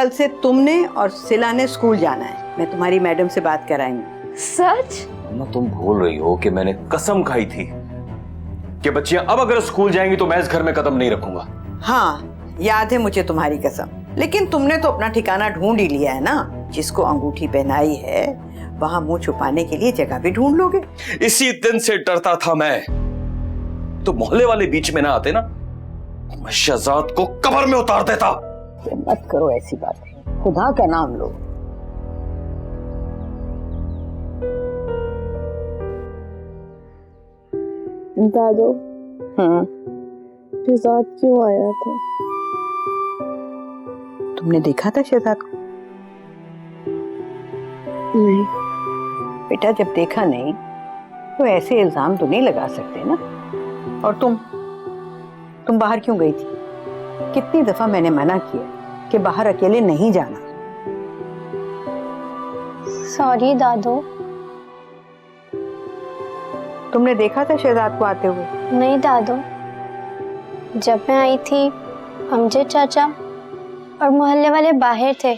कल से तुमने और सिला ने स्कूल जाना है। मैं तुम्हारी मैडम से बात कराएंगी। सच? ना तुम भूल रही हो कि मैंने कसम खाई थी कि बच्चियां अब अगर स्कूल जाएंगी तो मैं इस घर में कदम नहीं रखूंगा। हाँ, याद है मुझे तुम्हारी कसम, लेकिन तुमने तो अपना ठिकाना ढूंढ ही लिया है ना। जिसको अंगूठी पहनाई है वहां मुंह छुपाने के लिए जगह भी ढूंढ लोगे। इसी दिन से डरता था मैं। तो मोहल्ले वाले बीच में ना आते ना, मैं शहजाद को कब्र में उतार देता। मत करो ऐसी बात, खुदा का नाम लो। दादो, शहजाद क्यों आया था? तुमने देखा था शहजाद को? नहीं। बेटा, जब देखा नहीं तो ऐसे इल्जाम तो नहीं लगा सकते ना। और तुम बाहर क्यों गई थी? कितनी दफा मैंने मना किया कि बाहर अकेले नहीं जाना। सॉरी दादो। तुमने देखा था शहजाद को आते हुए? नहीं दादो, जब मैं आई थी अमजद चाचा और मोहल्ले वाले बाहर थे,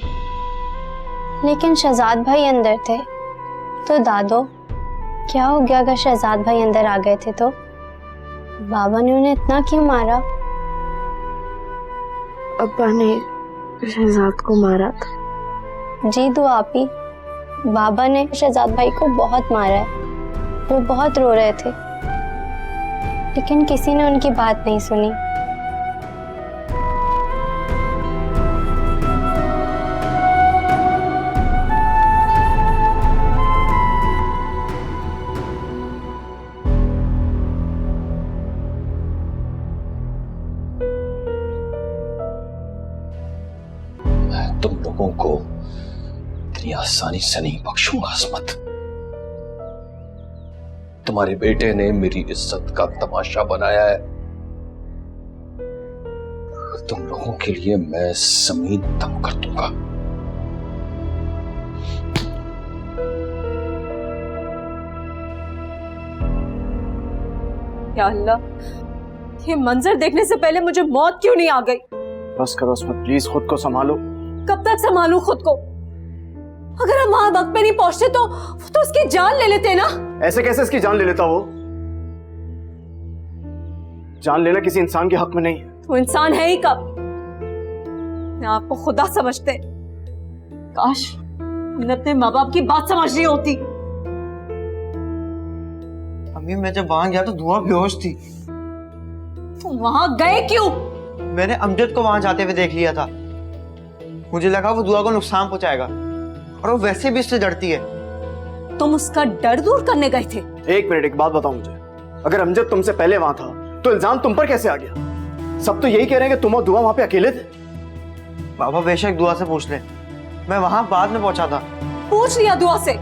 लेकिन शहजाद भाई अंदर थे। तो दादो, क्या हो गया अगर शहजाद भाई अंदर आ गए थे तो? बाबा ने उन्हें इतना क्यों मारा? अब्बा ने शहजाद को मारा था। जी दो आप ही, बाबा ने शहजाद भाई को बहुत मारा है। वो बहुत रो रहे थे, लेकिन किसी ने उनकी बात नहीं सुनी। मैं तुम लोगों को इतनी आसानी से नहीं बख्शूंगा अस्मत। तुम्हारे बेटे ने मेरी इज्जत का तमाशा बनाया है। तुम लोगों के लिए मैं जमीन दम कर दूंगा। या अल्लाह, ये मंजर देखने से पहले मुझे मौत क्यों नहीं आ गई? बस करो अस्मत, प्लीज खुद को संभालो। कब तक संभालूं खुद को? अगर हम वहां वक्त पे नहीं पहुंचते तो उसकी जान ले लेते ना। ऐसे कैसे इसकी जान ले लेता वो? जान लेना किसी इंसान के हक में नहीं है। तो इंसान है ही कब? मैं आपको खुदा समझते। काश मैंने अपने माँ बाप की बात समझ रही होती। अम्मी, मैं जब वहां गया तो धुआं बेहोश थी। तो वहां गए क्यों? मैंने अमजद को वहां जाते हुए देख लिया था। मुझे लगा वो दुआ को नुकसान पहुंचाएगा, और वो वैसे भी इससे डरती है। तुम उसका डर दूर करने गए थे? एक मिनट, एक बात बताओ मुझे, अगर अमजद तुमसे पहले वहां था तो इल्जाम तुम पर कैसे आ गया? सब तो यही कह रहे हैं कि तुम और दुआ वहां पे अकेले थे। बाबा बेशक दुआ से पूछ ले, मैं वहां बाद में पहुंचा था। पूछ लिया दुआ से,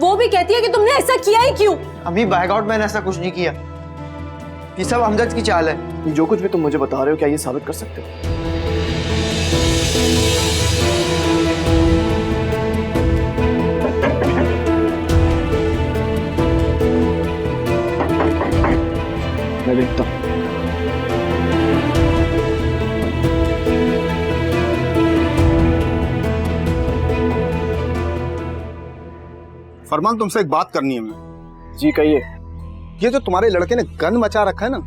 वो भी कहती है कि तुमने ऐसा किया ही क्यों? अभी बैक आउट, मैंने ऐसा कुछ नहीं किया। ये सब अमजद की चाल है। ये जो कुछ भी तुम मुझे बता रहे हो, क्या ये साबित कर सकते हो? मैं देखता हूं। फरमान, तुमसे एक बात करनी है मैं। जी कहिए। ये जो तुम्हारे लड़के ने गन मचा रखा है ना,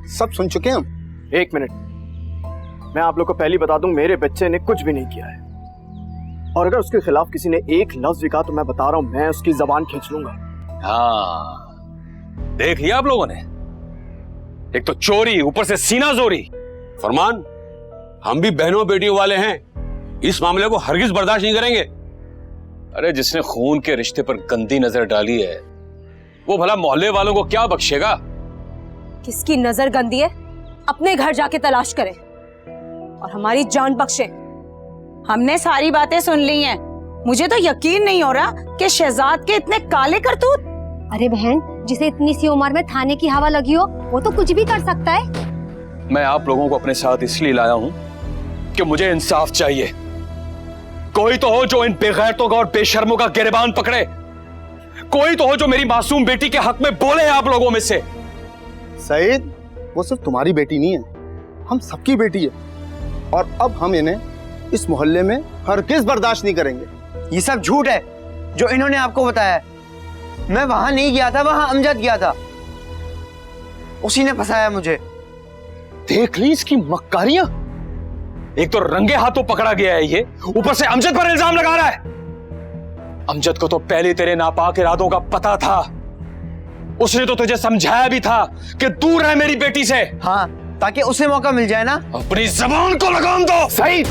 सब सुन चुके हैं हम। एक मिनट, मैं आप लोग को पहले बता दूं, मेरे बच्चे ने कुछ भी नहीं किया है। और अगर उसके खिलाफ किसी ने एक लफ्ज भी कहा तो मैं बता रहा हूं, मैं उसकी जबान खींच लूंगा। हाँ, देख लिया आप लोगों ने, एक तो चोरी, ऊपर से सीना जोरी। फरमान, हम भी बहनों बेटियों वाले हैं, इस मामले को हरगिज बर्दाश्त नहीं करेंगे। अरे जिसने खून के रिश्ते पर गंदी नजर डाली है, वो भला मोहल्ले वालों को क्या बख्शेगा? किसकी नजर गंदी है अपने घर जाके तलाश करें और हमारी जान बख्शे। हमने सारी बातें सुन ली हैं। मुझे तो यकीन नहीं हो रहा कि शहजाद के इतने काले करतूत। अरे बहन, जिसे इतनी सी उम्र में थाने की हवा लगी हो, वो तो कुछ भी कर सकता है। मैं आप लोगों को अपने साथ इसलिए लाया हूं कि मुझे इंसाफ चाहिए। कोई तो हो जो इन बेगैरतों का और बेशर्मों का गिरबान पकड़े। कोई तो हो जो मेरी मासूम बेटी के हक में बोले आप लोगों में से। सईद, वो सिर्फ तुम्हारी बेटी नहीं है, हम सबकी बेटी है। और अब हम इन्हें इस मोहल्ले में हरगिज बर्दाश्त नहीं करेंगे। ये सब झूठ है जो इन्होंने आपको बताया है। मैं वहां नहीं गया था, वहां अमजद गया था, उसी ने फंसाया मुझे। देख ली इसकी मक्कारियां। एक तो रंगे हाथों पकड़ा गया है ये, ऊपर से अमजद पर इल्जाम लगा रहा है। अमजद को तो पहले तेरे नापाक इरादों का पता था। उसने तो तुझे समझाया भी था कि दूर रह मेरी बेटी से। हाँ, ताकि उसे मौका मिल जाए ना। अपनी जबान को लगाम दो। सही।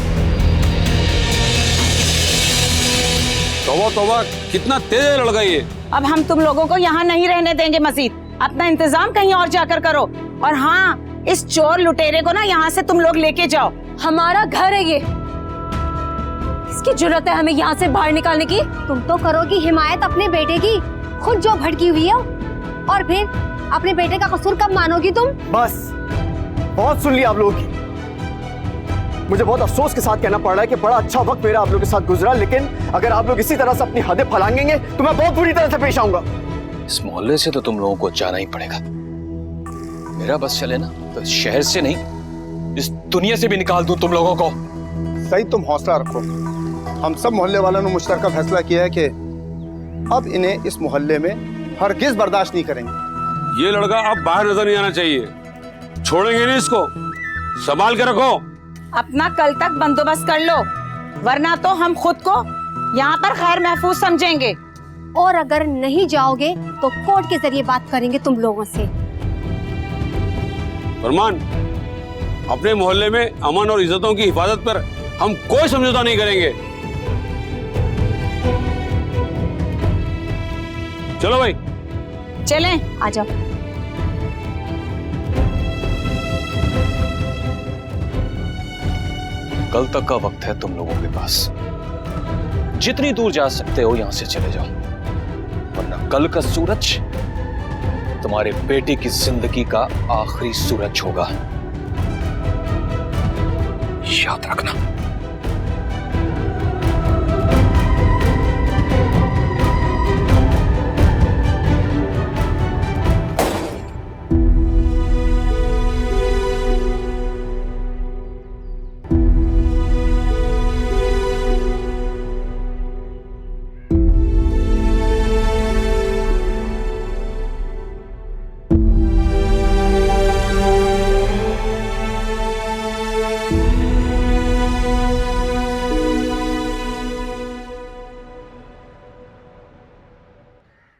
तौबा तौबा, कितना तेज है लड़का ये। अब हम तुम लोगों को यहाँ नहीं रहने देंगे मजीद। अपना इंतजाम कहीं और जाकर करो। और हाँ, इस चोर लुटेरे को ना यहाँ से तुम लोग लेके जाओ। हमारा घर है ये, किसकी जरूरत है हमें यहाँ से बाहर निकालने की? तुम तो करोगी हिमायत अपने बेटे की, खुद जो भड़की हुई है, और फिर अपने बेटे का कसूर कब मानोगी तुम? बस बहुत सुन लिया आप लोगों की। मुझे बहुत अफसोस के साथ कहना पड़ रहा है कि बड़ा अच्छा वक्त मेरा आप लोगों के साथ गुजरा, लेकिन अगर आप लोग इसी तरह से अपनी हदें फैलाएंगे तो मैं बहुत बुरी तरह से पेश आऊंगा। इस मोहल्ले से तो तुम लोगों को जाना ही पड़ेगा। मेरा बस चले ना तो इस शहर से नहीं, इस दुनिया से भी निकाल दूं तुम लोगों को। सही, तुम हौसला रखो। हम सब मोहल्ले वालों ने मुश्तरका फैसला किया है कि अब इन्हें इस मोहल्ले में हरगिज बर्दाश्त नहीं करेंगे। ये लड़का अब बाहर नजर नहीं आना चाहिए। छोड़ेंगे नहीं इसको, संभाल के रखो। अपना कल तक बंदोबस्त कर लो, वरना तो हम खुद को यहाँ पर खैर महफूज समझेंगे। और अगर नहीं जाओगे तो कोर्ट के जरिए बात करेंगे तुम लोगों से। फरमान, अपने मोहल्ले में अमन और इज्जतों की हिफाजत पर हम कोई समझौता नहीं करेंगे। चलो भाई चलें, आ जाओ। कल तक का वक्त है तुम लोगों के पास। जितनी दूर जा सकते हो यहां से चले जाओ, वरना कल का सूरज तुम्हारे बेटे की जिंदगी का आखिरी सूरज होगा। याद रखना।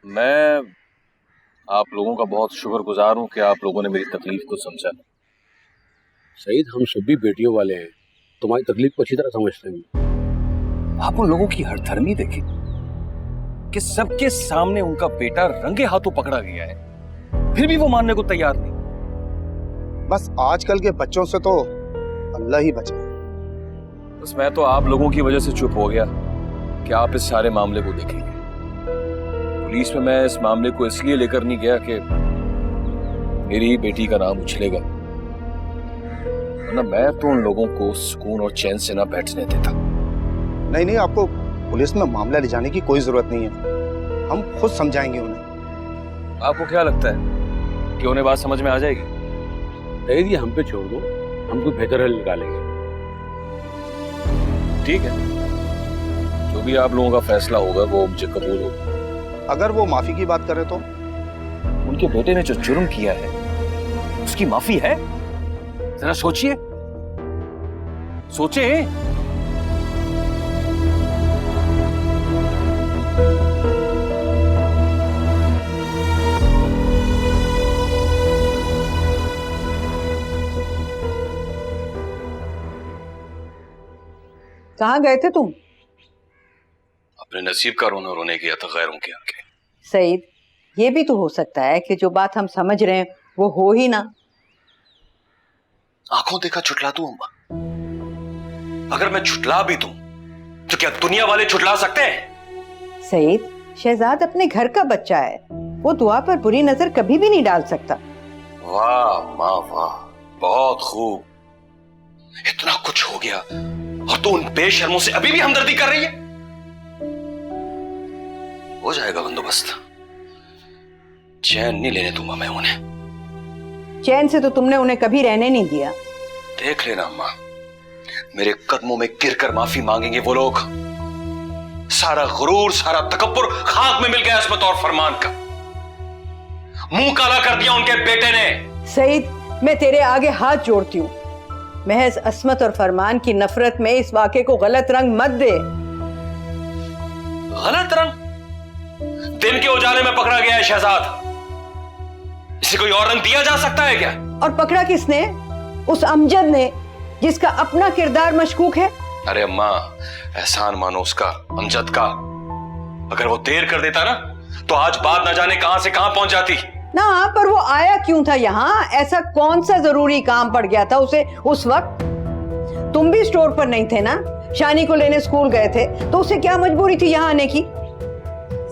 मैं आप लोगों का बहुत शुक्रगुजार हूं कि आप लोगों ने मेरी तकलीफ को समझा। सईद, हम सब भी बेटियों वाले हैं, तुम्हारी तकलीफ को अच्छी तरह समझते हैं। आप उन लोगों की हरधर्मी देखिए कि सबके सामने उनका बेटा रंगे हाथों पकड़ा गया है, फिर भी वो मानने को तैयार नहीं। बस आजकल के बच्चों से तो अल्लाह ही बचे। बस मैं तो आप लोगों की वजह से चुप हो गया कि आप इस सारे मामले को देखेंगे। पुलिस में मैं इस मामले को इसलिए लेकर नहीं गया कि मेरी ही बेटी का नाम उछलेगा, वरना मैं तो उन लोगों को सुकून और चैन से ना बैठने देता। नहीं, आपको पुलिस में मामला ले जाने की कोई जरूरत नहीं है, हम खुद समझाएंगे उन्हें। आपको क्या लगता है कि उन्हें बात समझ में आ जाएगी? सईद, ये हम पे छोड़ दो, हम कोई बेहतर हल निकालेंगे। ठीक है, जो भी आप लोगों का फैसला होगा वो मुझे कबूल होगा। अगर वो माफी की बात करे तो? उनके बेटे ने जो जुर्म किया है उसकी माफी है? जरा सोचिए, सोचे। कहाँ गए थे तुम? अपने नसीब का रोना रोने गया था गैरों के आगे। सईद, ये भी तो हो सकता है कि जो बात हम समझ रहे हैं वो हो ही ना। आंखों देखा झुठला दूं अम्मा? अगर मैं झुठला भी दूं तो क्या दुनिया वाले झुठला सकते हैं? सईद, शहजाद अपने घर का बच्चा है, वो दुआ पर बुरी नजर कभी भी नहीं डाल सकता। वाह माँ वाह, बहुत खूब। इतना कुछ हो गया और तू उन बेशर्मों से अभी भी हमदर्दी कर रही है? हो जाएगा बंदोबस्त, चैन नहीं लेने दूंगा मैं उन्हें। चैन से तो तुमने उन्हें कभी रहने नहीं दिया। देख लेना अम्मा, मेरे कदमों में गिरकर माफी मांगेंगे वो लोग। सारा गुरूर, सारा तकब्बुर खाक में मिल गया अस्मत और फरमान का। मुंह काला कर दिया उनके बेटे ने। सईद, मैं तेरे आगे हाथ जोड़ती हूँ, महज अस्मत और फरमान की नफरत में इस वाक़े को गलत रंग मत दे। गलत रंग? दिन के उजाले में पकड़ा गया है शहजाद, इसे कोई और रंग दिया जा सकता है क्या? और पकड़ा किसने? उस अमजद ने, जिसका अपना किरदार मशकूक है। अरे अम्मा, एहसान मानो उसका, अमजद का। अगर वो देर कर देता ना तो आज बात न जाने कहां से कहां पहुंच जाती ना। पर वो आया क्यों था यहाँ? ऐसा कौन सा जरूरी काम पड़ गया था उसे उस वक्त? तुम भी स्टोर पर नहीं थे ना, शानी को लेने स्कूल गए थे, तो उसे क्या मजबूरी थी यहाँ आने की?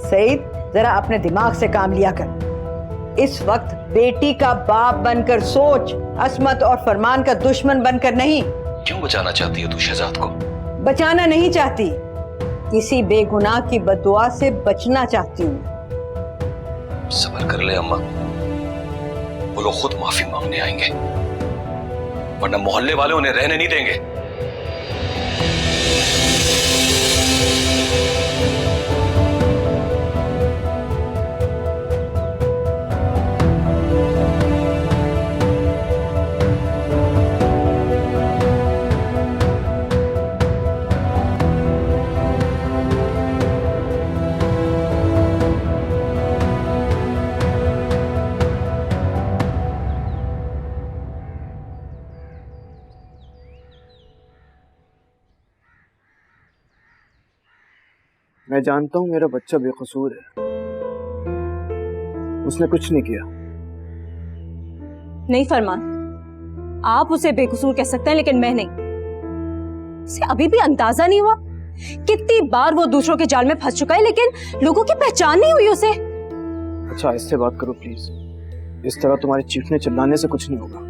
सईद, जरा अपने दिमाग से काम लिया कर। इस वक्त बेटी का बाप बनकर सोच, अस्मत और फरमान का दुश्मन बनकर नहीं। क्यों बचाना चाहती है तू शहजाद को? बचाना नहीं चाहती, किसी बेगुनाह की बददुआ से बचना चाहती हूँ। सब्र कर ले अम्मा, वो लोग खुद माफी मांगने आएंगे, वरना मोहल्ले वाले उन्हें रहने नहीं देंगे। मैं जानता हूं मेरा बच्चा बेकसूर है, उसने कुछ नहीं किया। नहीं फरमान, आप उसे बेकसूर कह सकते हैं, लेकिन मैं नहीं। उसे अभी भी अंदाजा नहीं हुआ कितनी बार वो दूसरों के जाल में फंस चुका है, लेकिन लोगों की पहचान नहीं हुई उसे। अच्छा, इससे बात करो प्लीज। इस तरह तुम्हारे चीखने चिल्लाने से कुछ नहीं होगा।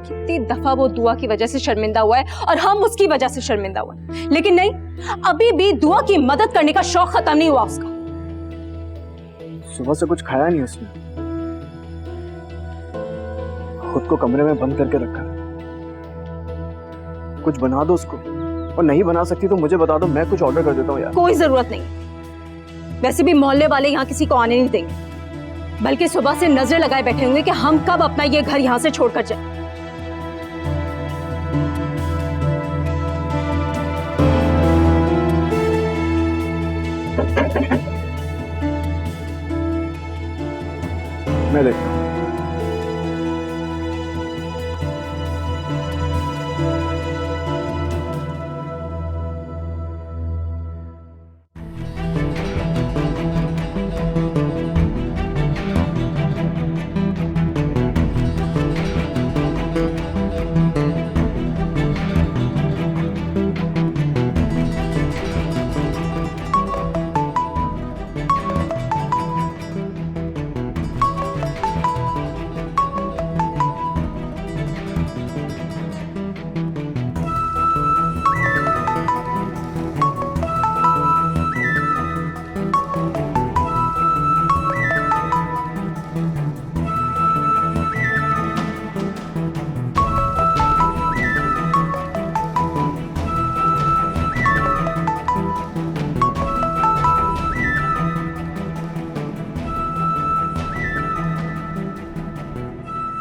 कितनी दफा वो दुआ की वजह से शर्मिंदा हुआ है और हम उसकी वजह से शर्मिंदा हुआ है, लेकिन नहीं, अभी भी दुआ की मदद करने का शौक खत्म नहीं हुआ उसका। सुबह से कुछ खाया नहीं उसने, खुद को कमरे में बंद करके रखा। कुछ बना दो उसको, और नहीं बना सकती तो मुझे बता दो, मैं कुछ ऑर्डर कर देता हूँ यार। कोई जरूरत नहीं, वैसे भी मोहल्ले वाले यहाँ किसी को आने नहीं देंगे, बल्कि सुबह से नजर लगाए बैठे होंगे कि हम कब अपना ये घर यहाँ से छोड़कर जाए। मैं देखता हूँ।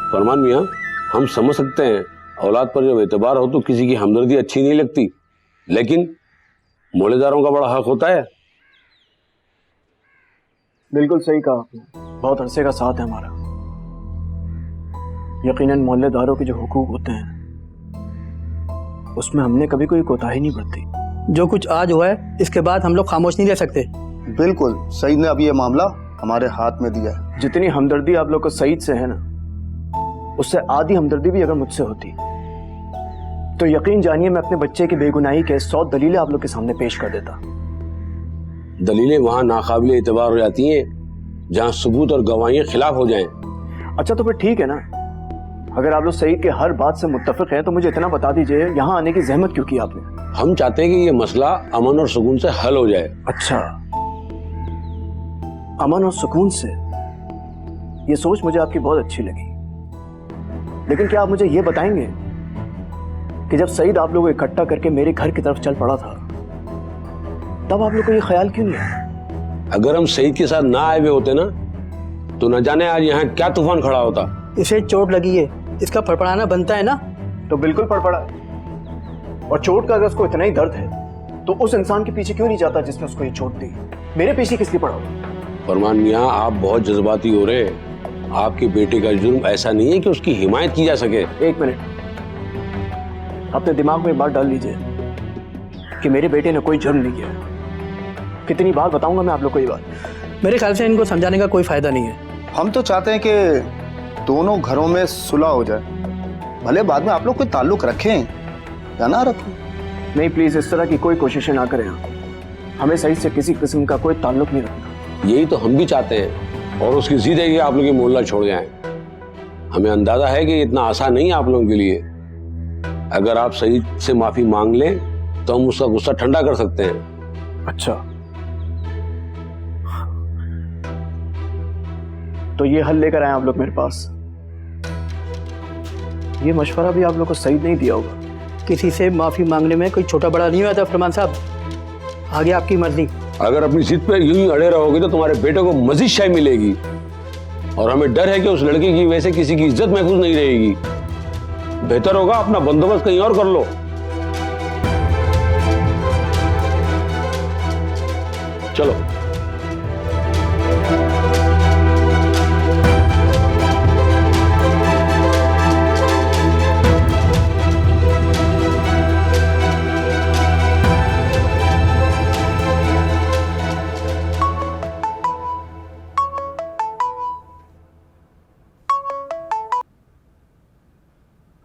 फरमान मियाँ, हम समझ सकते हैं औलाद पर जब एतबार हो तो किसी की हमदर्दी अच्छी नहीं लगती, लेकिन मोलेदारों का बड़ा हक होता है। बिल्कुल सही कहा आपने, बहुत अरसे का साथ है हमारा। यकीनन मोहल्लेदारों के जो हुकूक होते हैं उसमें हमने कभी कोई कोताही नहीं बरती। जो कुछ आज हुआ है इसके बाद हम लोग खामोश नहीं रह सकते। बिल्कुल, सईद ने अभी ये मामला हमारे हाथ में दिया है। जितनी हमदर्दी आप लोग को सईद से है ना, उससे आधी हमदर्दी भी अगर मुझसे होती तो यकीन जानिए मैं अपने बच्चे की बेगुनाही के 100 दलीलें आप लोग के सामने पेश कर देता। दलीलें वहां नाकाबिल एतबार हो जाती हैं जहां सबूत और गवाहियां खिलाफ हो जाएं। अच्छा तो फिर ठीक है ना, अगर आप लोग सईद के हर बात से मुत्तफिक हैं तो मुझे इतना बता दीजिए, यहाँ आने की जहमत क्यों की आपने? हम चाहते हैं कि ये मसला अमन और सुकून से हल हो जाए। अच्छा, अमन और सुकून से, ये सोच मुझे आपकी बहुत अच्छी लगी, लेकिन क्या आप मुझे ये बताएंगे कि जब सईद आप लोगों को इकट्ठा करके मेरे घर की तरफ चल पड़ा था, तब आप लोग को ये ख्याल क्यों नहीं आया? अगर हम सईद के साथ ना आए हुए होते ना, तो न जाने आज यहाँ क्या तूफान खड़ा होता। इसे चोट लगी है, इसका फड़फड़ाना बनता है ना। तो बिल्कुल पड़ पड़ा है। और चोट का अगर उसको इतना ही दर्द है तो उस इंसान के पीछे क्यों नहीं जाता जिसने उसको ये चोट दी? मेरे पीछे किस लिए पड़ा? फरमान मियाँ, आप बहुत जज्बाती हो रहे हैं। आपके बेटे का जुर्म ऐसा नहीं है कि उसकी हिमायत की जा सके। एक मिनट, अपने दिमाग में बात डाल लीजिए कि मेरे बेटे ने कोई जुर्म नहीं किया। कितनी बार बताऊंगा मैं आप लोग को ये बात? मेरे ख्याल से इनको समझाने का कोई फायदा नहीं है। हम तो चाहते हैं कि दोनों घरों में सुलह हो जाए, भले बाद में आप लोग कोई ताल्लुक रखें या ना रखें। नहीं, प्लीज इस तरह की कोई कोशिशें ना करें आप। हमें सही से किसी किस्म का कोई ताल्लुक नहीं रखना। यही तो हम भी चाहते हैं, और उसकी जिद है कि आप लोग ये मोहल्ला छोड़ जाएं। हमें अंदाजा है कि इतना आसान नहीं है आप लोगों के लिए। अगर आप सईद से माफी मांग लें तो हम उसका गुस्सा ठंडा कर सकते हैं। अच्छा, तो ये हल लेकर आए आप लोग मेरे पास। ये मशवरा भी आप लोग को सईद नहीं दिया होगा। किसी से माफी मांगने में कोई छोटा बड़ा नहीं होता फरमान साहब, आगे आपकी मर्जी। अगर अपनी जिद पे यूं ही अड़े रहोगे तो तुम्हारे बेटे को मजीद शाय मिलेगी, और हमें डर है कि उस लड़की की वजह से किसी की इज्जत महफूज नहीं रहेगी। बेहतर होगा अपना बंदोबस्त कहीं और कर लो। चलो।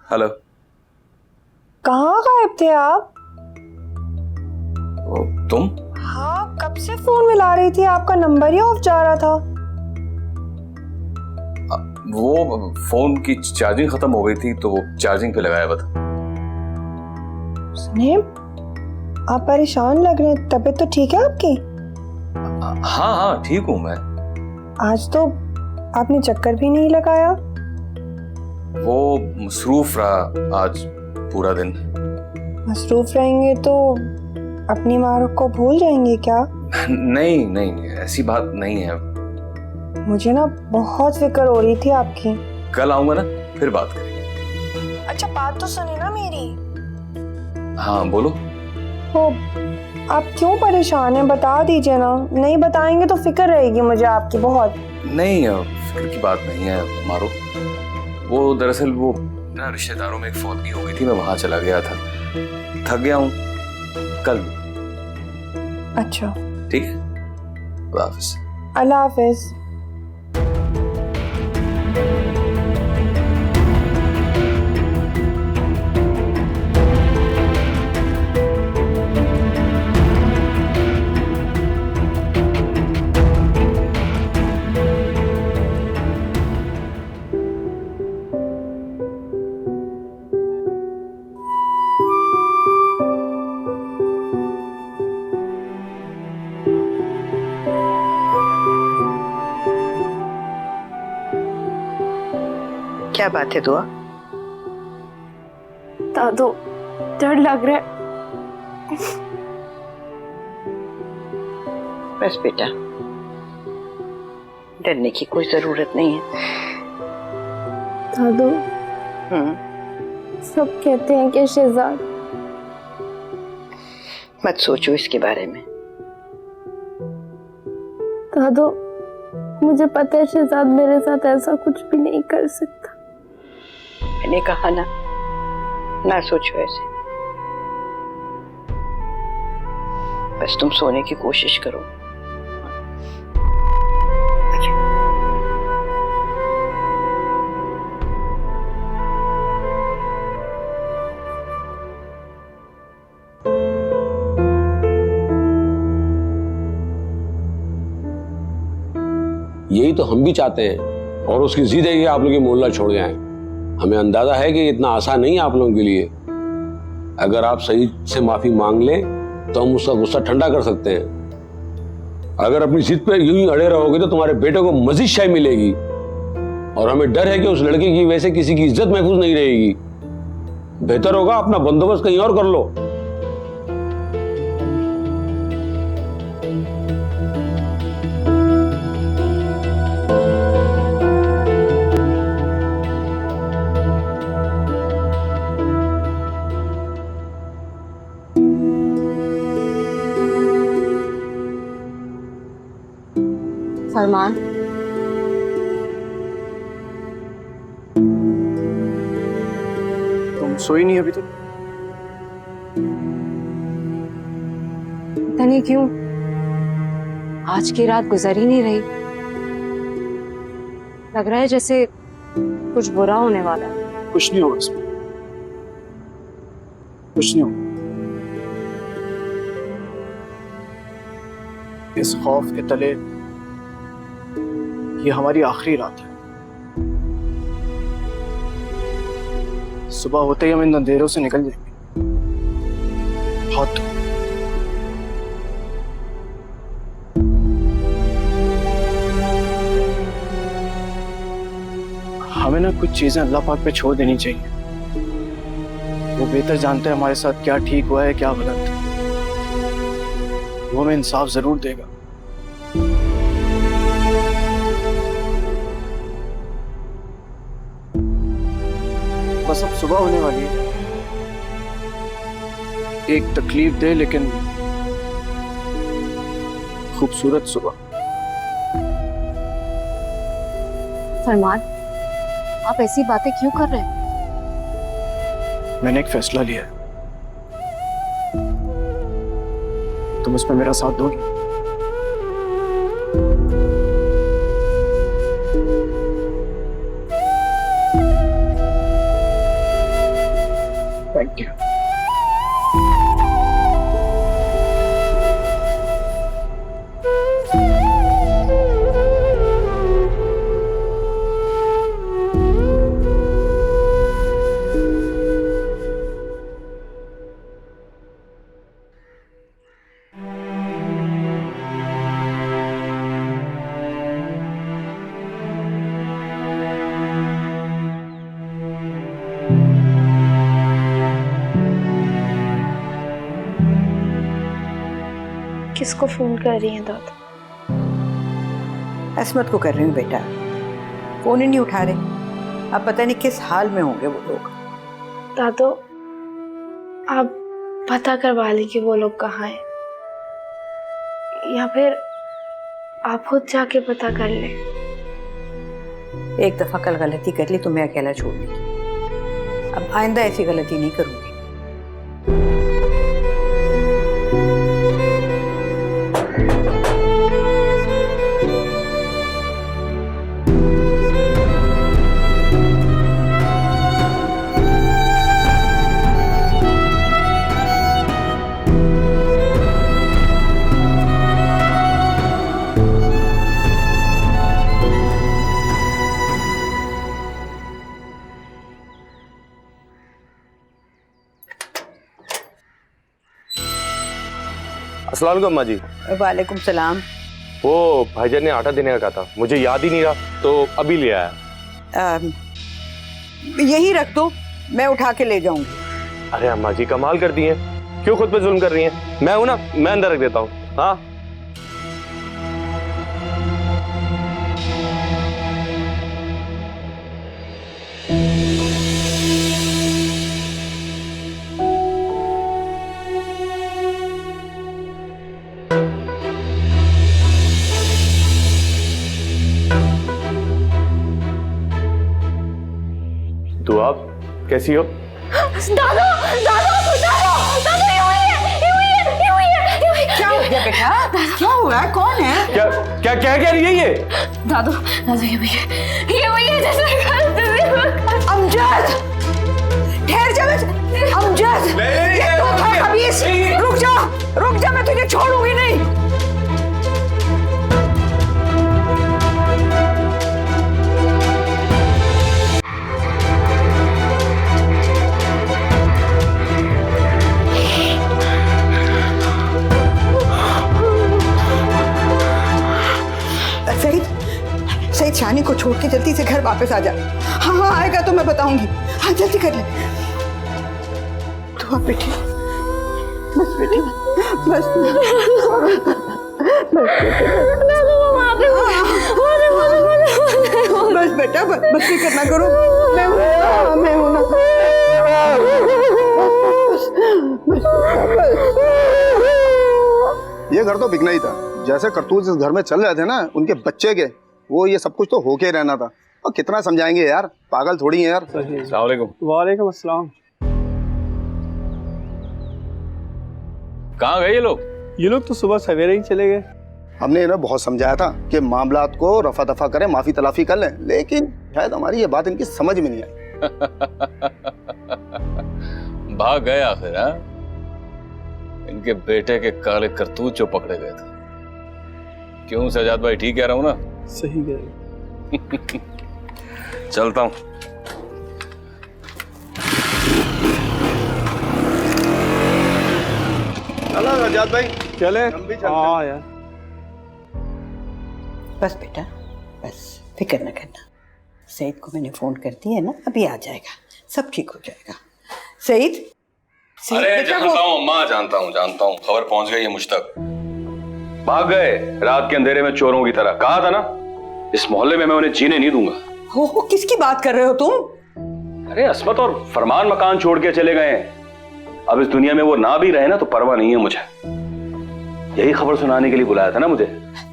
हेलो। कहाँ गायब थे आप? तुम? हाँ, कब से फोन मिला रही थी, आपका नंबर ही ऑफ जा रहा था। वो फोन की चार्जिंग खत्म हो गई थी तो चार्जिंग पे लगाया हुआ था। सुनिए, आप परेशान लग रहे हैं, तबीयत तो ठीक है आपकी? हाँ हाँ ठीक हूँ मैं। आज तो आपने चक्कर भी नहीं लगाया। वो मसरूफ रहा आज पूरा दिन। मसरूफ रहेंगे तो अपनी माँ को भूल जाएंगे क्या? नहीं नहीं, ऐसी बात नहीं है। मुझे ना बहुत फिक्र हो रही थी आपकी। कल आऊंगा ना, फिर बात करेंगे। अच्छा, बात तो सुने ना मेरी। हाँ बोलो। वो आप क्यों परेशान हैं, बता दीजिए ना। नहीं बताएंगे तो फिक्र रहेगी मुझे आपकी बहुत। नहीं, फिक्र की बात नहीं है मारो। वो दरअसल वो ना रिश्तेदारों में एक फौतगी हो गई थी, मैं वहां चला गया था, थक गया हूँ। कल। अच्छा ठीक है, अल्लाह हाफिज। अल्लाह हाफिज। क्या बात है दुआ? दादू, डर लग रहा है। बस बेटा, डरने की कोई जरूरत नहीं है। दादू, सब कहते हैं कि शहजाद। मत सोचो इसके बारे में। दादू, मुझे पता है शहजाद मेरे साथ ऐसा कुछ भी नहीं कर सकता। मैंने कहा ना सोचो ऐसे। बस तुम सोने की कोशिश करो। यही तो हम भी चाहते हैं, और उसकी जिद है कि आप लोग ये मोहल्ला छोड़ जाएं। हमें अंदाजा है कि इतना आसान नहीं है आप लोगों के लिए। अगर आप सईद से माफी मांग लें तो हम उसका गुस्सा ठंडा कर सकते हैं। अगर अपनी जिद पे यूं ही अड़े रहोगे तो तुम्हारे बेटे को मजीद शाय मिलेगी, और हमें डर है कि उस लड़के की वजह से किसी की इज्जत महफूज नहीं रहेगी। बेहतर होगा अपना बंदोबस्त कहीं और कर लो। फरमान, तुम सोई नहीं अभी तक? पता नहीं क्यों आज की रात गुजर ही नहीं रही। लग रहा है जैसे कुछ बुरा होने वाला है। कुछ नहीं होगा इसमें, कुछ नहीं होगा। इस खौफ के तले ये हमारी आखिरी रात है। सुबह होते ही हम इन अंधेरों से निकल जाएंगे। बहुत दूर। हमें ना कुछ चीजें अल्लाह पाक पे छोड़ देनी चाहिए। वो बेहतर जानते हैं हमारे साथ क्या ठीक हुआ है क्या गलत। वो हमें इंसाफ जरूर देगा। बस अब सुबह होने वाली है। एक तकलीफ दे लेकिन खूबसूरत सुबह। फरमान, आप ऐसी बातें क्यों कर रहे हैं? मैंने एक फैसला लिया है, तुम इसमें मेरा साथ दोगे? Thank you. किसको फोन कर रही हैं दादा? असमत को कर रही हूँ बेटा, फोन ही नहीं उठा रहे। अब पता नहीं किस हाल में होंगे वो लोग। दादो, आप पता करवा लें कि वो लोग कहाँ हैं, या फिर आप खुद जाके पता कर लें। एक दफा कल गलती कर ली तो मैं अकेला छोड़ दूंगी। अब आइंदा ऐसी गलती नहीं करूंगी। अस्सलाम वालेकुम अम्मा जी। वालेकुम सलाम। वो भाईजान ने आटा देने का कहा था, मुझे याद ही नहीं रहा तो अभी ले आया। यही रख दो, मैं उठा के ले जाऊंगी। अरे अम्मा जी कमाल कर दी हैं, क्यों खुद पे जुल्म कर रही हैं? मैं हूं ना, मैं अंदर रख देता हूँ। हाँ दुआ, कैसी हो? दादो, दादो, दादो, दादो, ये हुई है। क्या हो गया बेटा? क्या हुआ है? कौन है? क्या क्या क्या कह रही है ये? दादो, दादो, ये हुई है जैसे अमजद, ठहर जा। अमजद, ये तो था खबीस। रुक जा, मैं तुझे छोड़ूंगी नहीं। सईद, शानी को छोड़ के जल्दी से घर वापस आ जा। हाँ, आएगा तो मैं बताऊंगी। हाँ, जल्दी कर ले। हुआ बेटी? बस बेटी, बस बस बेटा, बस फिक्र ना करो, मैं हूं ना। ये घर तो बिकना ही था। जैसे करतूत इस घर में चल रहे थे ना उनके बच्चे के, वो ये सब कुछ तो होके रहना था। और कितना समझाएंगे यार, पागल थोड़ी है यार। अस्सलाम वालेकुम। वालेकुम अस्सलाम। कहाँ गए ये लोग? ये लोग तो सुबह सवेरे ही चले गए। हमने इन्हें बहुत समझाया था कि मामलात को रफा दफा करें, माफी तलाफी कर लें, लेकिन शायद हमारी ये बात इनकी समझ में नहीं आई। भाग गए आखिर। हाँ, इनके बेटे के काले करतूत जो पकड़े गए थे। क्यों सजाद भाई, ठीक कह रहा हूं ना? सही गए। चलता हूं। चलो सजाद भाई, चले। हम भी चलते हैं। हाँ यार। बस बेटा, बस फिक्र न करना। सईद को मैंने फोन कर दिया है ना, अभी आ जाएगा, सब ठीक हो जाएगा। सईद, अरे जानता हूँ अम्मा, जानता हूँ, खबर पहुंच गई है मुझ तक। भाग गए रात के अंधेरे में चोरों की तरह। कहा था ना, इस मोहल्ले में मैं उन्हें जीने नहीं दूंगा। हो किसकी बात कर रहे हो तुम? अरे अस्मत और फरमान मकान छोड़ के चले गए हैं। अब इस दुनिया में वो ना भी रहे ना तो परवाह नहीं है मुझे। यही खबर सुनाने के लिए बुलाया था ना मुझे।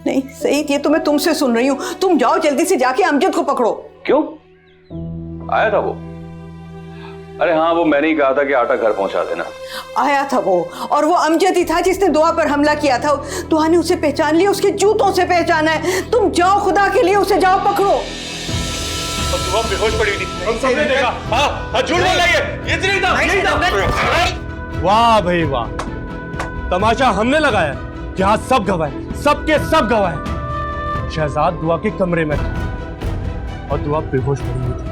नहीं सईद, ये तो मैं तुमसे सुन रही हूँ। तुम जाओ जल्दी से जाके अमजद को पकड़ो। क्यों? आया था वो? अरे हाँ, वो मैंने ही कहा था कि आटा घर पहुंचा देना। आया था वो, और वो अमजद ही था जिसने दुआ पर हमला किया था। दुआ ने उसे पहचान लिया, उसके जूतों से पहचाना है। तुम जाओ, खुदा के लिए उसे जाओ पकड़ो। दुआ बेहोश पड़ी थी, हम सबने देखा। हाँ, झूठ बोल रही है, इतनी था। वाह भाई वाह, तमाशा हमने लगाया। यहाँ सब गवाह है, सबके सब गवाह है। शहजाद दुआ के कमरे में था और दुआ बेहोश पड़ी हुई थी।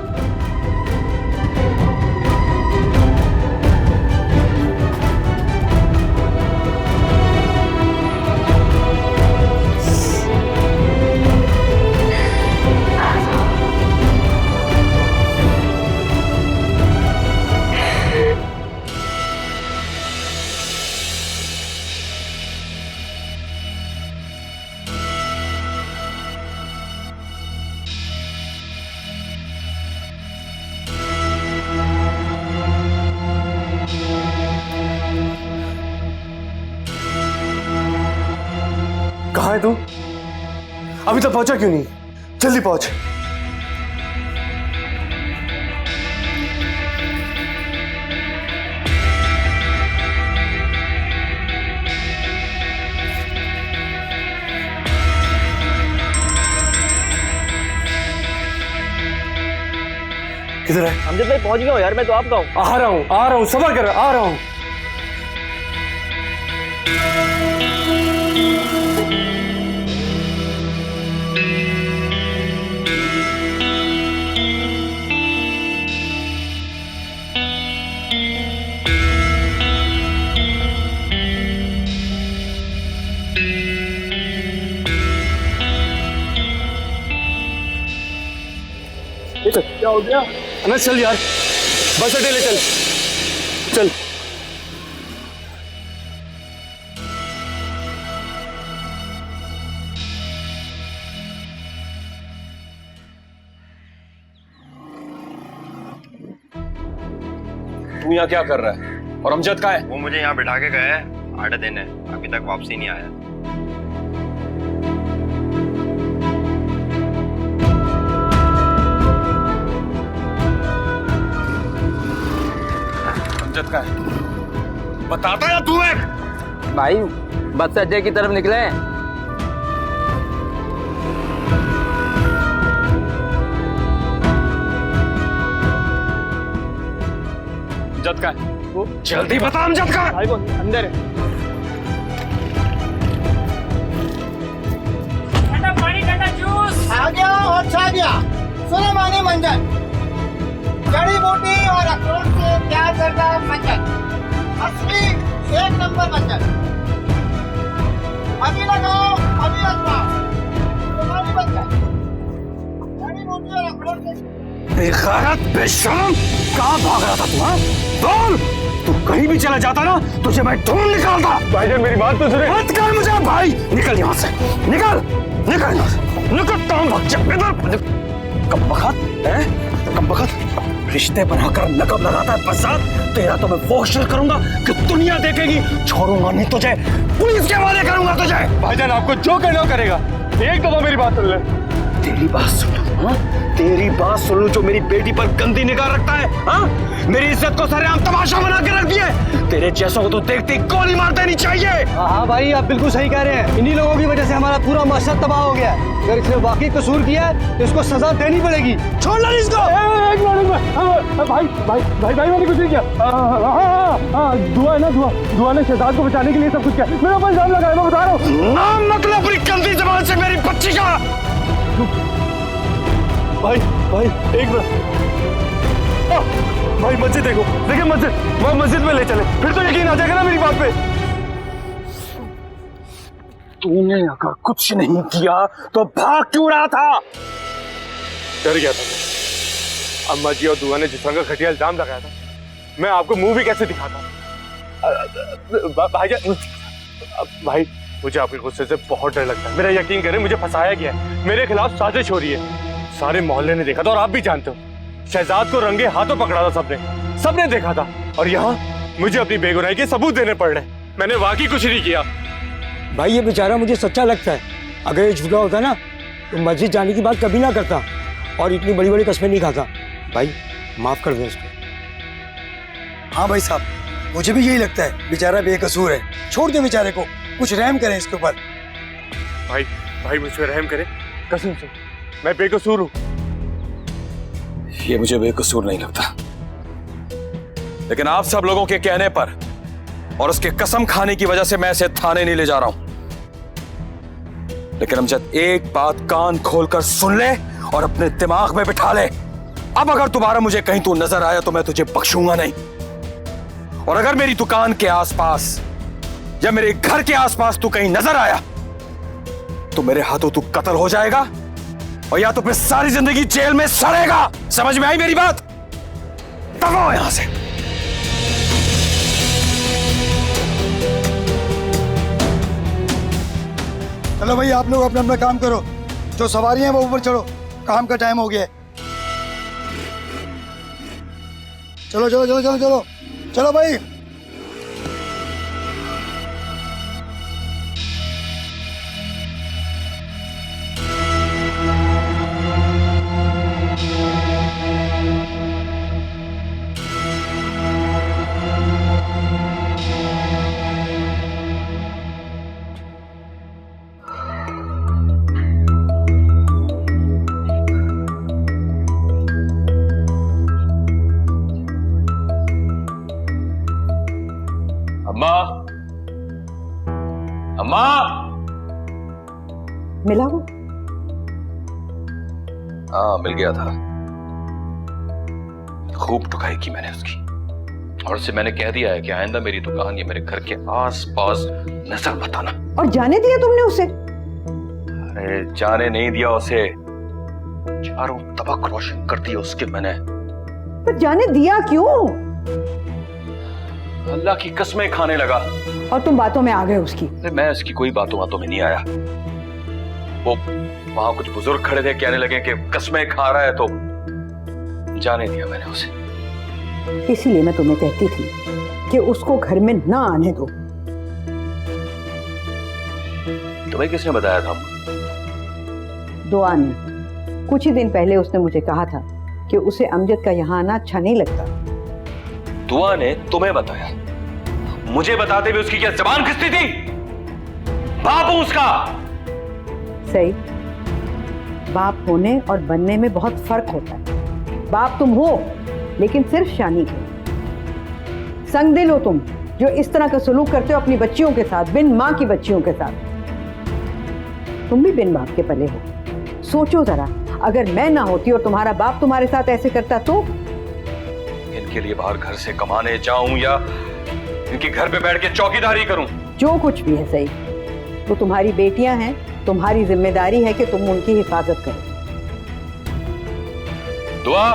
कहाँ है तू? अभी तक पहुंचा क्यों नहीं? जल्दी पहुंच। किधर है? अमजद भाई पहुंच गया हूं यार, मैं तो आपका हूँ। आ रहा हूँ, सबर कर, आ रहा हूँ। क्या हो गया? अनस चल यार, बस अड्डे ले चल। चल। तू यहाँ क्या कर रहा है? और अमजद कहाँ है? वो मुझे यहाँ बिठा के गए आटा देने, अभी तक वापसी नहीं आया। अमजद कहाँ है? बताता या तू है? भाई बस अड्डे की तरफ निकले। अमजद कहाँ है? जल्दी बता, अमजद कहाँ है? भाई वो अंदर है। आ गया और छा गया। सुलेमानी मंजन, जड़ी बूटी और अखरोट से तैयार करता मंजन, असली 1 नंबर मंजन। अभी लगाओ, अभी आजमाओ। सुलेमानी मंजन, जड़ी बूटी और अखरोट से। बेगैरत, बेशर्म, कहाँ भाग रहा था तू? हाँ? बोल। तू कहीं भी चला जाता ना, तुझे मैं ढूंढ निकालता। भाईजान मेरी बात तो सुने। मत कर मुझे भाई, निकल यहाँ से, निकल निकल यहाँ से, निकल काम इधर। कब बखत है, कब बखत रिश्ते बनाकर नकब लगाता है बरसात। तेरा तो मैं वो हश्र करूंगा कि दुनिया देखेगी। छोड़ूंगा नहीं तुझे, पुलिस के हवाले करूंगा तुझे। भाईजान आपको जो कहना हो करेगा, एक दफा मेरी बात सुन ले। तेरी बात सुन लूं, हाँ? तेरी बात सुन लूं जो मेरी बेटी पर गंदी निगाह रखता है, हाँ? मेरी इज्जत को सरेआम तमाशा बना के रख दिया है। तेरे जैसों को तो देखते ही गोली मार देनी चाहिए। हाँ भाई, आप बिल्कुल सही कह रहे हैं। इन्हीं लोगों की वजह से हमारा पूरा माशरा तबाह हो गया है। अगर इसने वाकई कसूर किया है तो इसको सजा देनी पड़ेगी। छोड़ लो इसको। भाई भाई भाई भाई मैंने कुछ नहीं किया। दुआ है ना, दुआ ने शहजाद को बचाने के लिए सब कुछ किया। मेरा ऊपर इल्जाम लगाया, मैं बता रहा हूँ। नाम मत लो अपनी गंदी जबान से मेरी बच्ची का। भाई भाई एक मिनट, भाई मस्जिद देखो, देखिए मस्जिद, मैं मस्जिद में ले चले, फिर तो यकीन आ जाएगा ना मेरी बात पे। तूने अगर कुछ नहीं किया तो भाग क्यों रहा था? डर गया था। अम्मा जी और दुआ ने जिस तरह का घटिया इल्जाम लगाया था, मैं आपको मुंह भी कैसे दिखाता। भाईजान, भाई मुझे आपके गुस्से से बहुत डर लगता है। मेरा यकीन करें, मुझे फंसाया गया है, मेरे खिलाफ साजिश हो रही है। सारे मोहल्ले ने देखा था और आप भी जानते हो, शहजाद को रंगे हाथों पकड़ा था सबने देखा था। और यहाँ मुझे अपनी बेगुनाही के सबूत देने पड़ रहे। मैंने वाकई कुछ नहीं किया। भाई ये बेचारा मुझे सच्चा लगता है। अगर ये झूठा होता ना तो मस्जिद जाने की बात कभी ना करता और इतनी बड़ी बड़ी कस्में नहीं खाता। भाई माफ कर दो इसको। हाँ भाई साहब, मुझे भी यही लगता है, बेचारा बेकसूर है। छोड़ दे बेचारे को, कुछ रहम करें इसके ऊपर। भाई भाई मुझ पर रहम करें, कसम से मैं बेकसूर हूँ। ये मुझे बेकसूर नहीं लगता, लेकिन आप सब लोगों के कहने पर और उसके कसम खाने की वजह से मैं इसे थाने नहीं ले जा रहा हूं। लेकिन अमजद, एक बात कान खोलकर सुन ले और अपने दिमाग में बिठा ले। अब अगर दोबारा मुझे कहीं तू नजर आया तो मैं तुझे बख्शूंगा नहीं। और अगर मेरी दुकान के आसपास या मेरे घर के आसपास तू कहीं नजर आया तो मेरे हाथों तू कत्ल हो जाएगा, और या तो फिर सारी जिंदगी जेल में सड़ेगा। समझ में आई मेरी बात? दबाओ यहां से। चलो भाई, आप लोग अपना अपना काम करो। जो सवारी हैं वो ऊपर चढ़ो, काम का टाइम हो गया है। चलो चलो चलो चलो चलो चलो भाई। अम्मा, अम्मा, मिला वो? हाँ मिल गया था। खूब टुकाई की मैंने उसकी, और उससे मैंने कह दिया है कि आइंदा मेरी दुकान या मेरे घर के आस-पास नजर मत आना। और जाने दिया तुमने उसे? अरे जाने नहीं दिया उसे, चारों तबक रोशन कर दिया उसके मैंने। पर जाने दिया क्यों? अल्लाह की कसमें खाने लगा। और तुम बातों में आ गए उसकी? मैं उसकी कोई बातों में नहीं आया। वो वहां कुछ बुजुर्ग खड़े थे, कहने लगे कि कसमें खा रहा है, तो जाने दिया मैंने उसे। इसीलिए मैं तुम्हें कहती थी कि उसको घर में ना आने दो। तुम्हें किसने बताया था? दुआ ने। कुछ ही दिन पहले उसने मुझे कहा था कि उसे अमजद का यहाँ आना अच्छा नहीं लगता। दुआ ने तुम्हें बताया? मुझे बताते हुए उसकी क्या जबान खिसती थी? बाप हूं उसका। सही, बाप होने और बनने में बहुत फर्क होता है। बाप तुम हो, लेकिन सिर्फ शानी के। संग दिल हो तुम, जो इस तरह का सलूक करते हो अपनी बच्चियों के साथ, बिन मां की बच्चियों के साथ। तुम भी बिन बाप के पले हो। सोचो जरा, अगर मैं ना होती और तुम्हारा बाप तुम्हारे साथ ऐसे करता तो? इनके लिए बाहर घर से कमाने जाऊं या इनके घर पे बैठ के चौकीदारी करूं? जो कुछ भी है सही, तो तुम्हारी बेटियां हैं, तुम्हारी जिम्मेदारी है कि तुम उनकी हिफाजत करो। दुआ,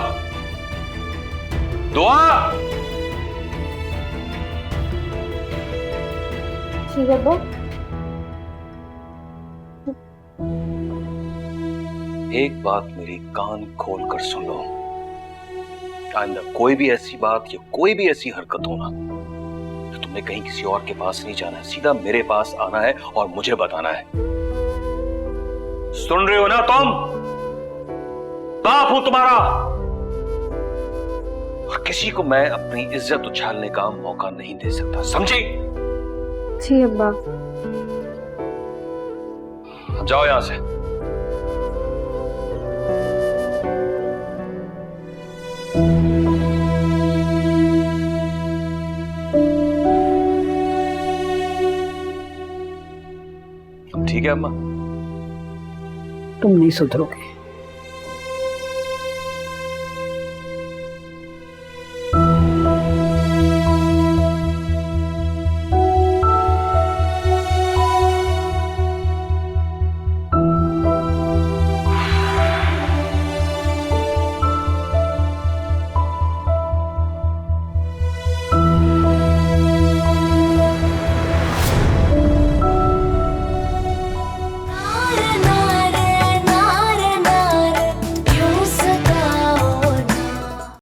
दुआ, जी अब्बा। एक बात मेरी कान खोल कर सुन लो, आइंदा कोई भी ऐसी बात या कोई भी ऐसी हरकत हो ना, तो तुमने कहीं किसी और के पास नहीं जाना है, सीधा मेरे पास आना है और मुझे बताना है। सुन रहे हो ना तुम? बाप हूं तुम्हारा, और किसी को मैं अपनी इज्जत उछालने का मौका नहीं दे सकता, समझी? जी अब्बा। जाओ यहां से। ठीक है अम्मा? तुम नहीं सुधरोगे।